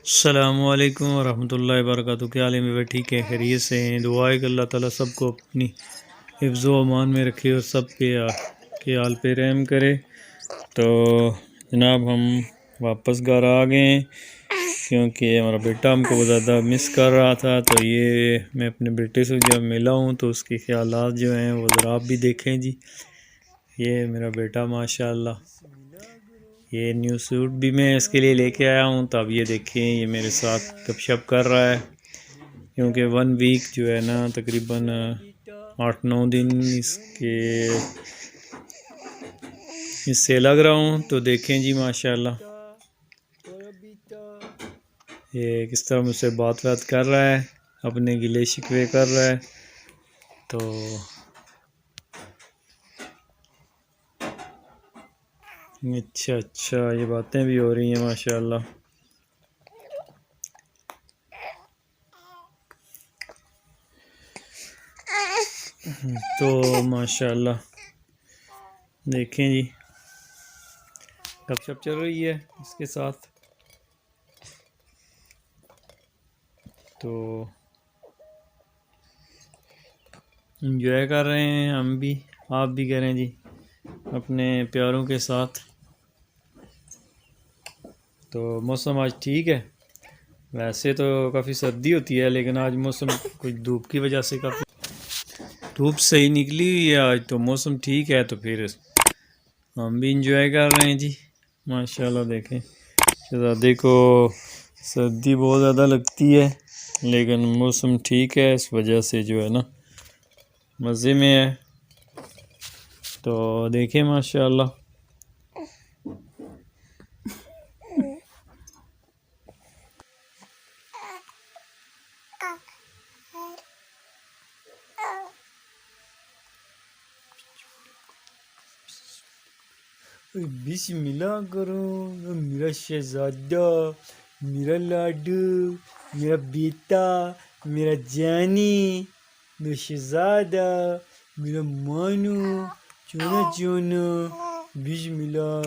अस्सलामुअलैकुम वरहमतुल्लाहि वबरकातुहू। क्या हाल है मेरे? ठीक है, खैरियत से हैं। दुआ है कि अल्लाह ताला सबको अपनी हिफ्ज़ व अमान में रखे और सब के हाल पे रहम करे। तो जनाब हम वापस घर आ गए हैं क्योंकि हमारा बेटा हमको बहुत ज़्यादा मिस कर रहा था। तो ये मैं अपने बेटे से जब मिला हूँ तो उसके ख़यालात जो हैं वो ज़रा आप भी देखें जी। ये मेरा बेटा माशाअल्लाह, ये न्यू सूट भी मैं इसके लिए लेके आया हूँ। तो अब ये देखें, ये मेरे साथ गपशप कर रहा है क्योंकि 1 वीक जो है ना तकरीबन 8-9 दिन इससे लग रहा हूँ। तो देखें जी माशाल्लाह ये किस तरह मुझसे बात कर रहा है, अपने गिले शिकवे कर रहा है। तो अच्छा ये बातें भी हो रही हैं माशाल्लाह। तो माशाल्लाह देखें जी गपशप चल रही है इसके साथ। तो इंजॉय कर रहे हैं हम भी, आप भी करें जी अपने प्यारों के साथ। तो मौसम आज ठीक है, वैसे तो काफ़ी सर्दी होती है लेकिन आज मौसम कुछ धूप की वजह से काफ़ी धूप सही निकली हुई है आज। तो मौसम ठीक है तो फिर हम भी इंजॉय कर रहे हैं जी माशाल्लाह। देखें शहज़ादे को सर्दी बहुत ज़्यादा लगती है लेकिन मौसम ठीक है, इस वजह से जो है ना मज़े में है। तो देखें माशाल्लाह बिस्मिल्लाह करो। मेरा शहज़ादा, मेरा लाडू, मेरा बेटा, मेरा जानी, मेरा शहज़ादा, मेरा मानू, चोना चोना। बिस्मिल्लाह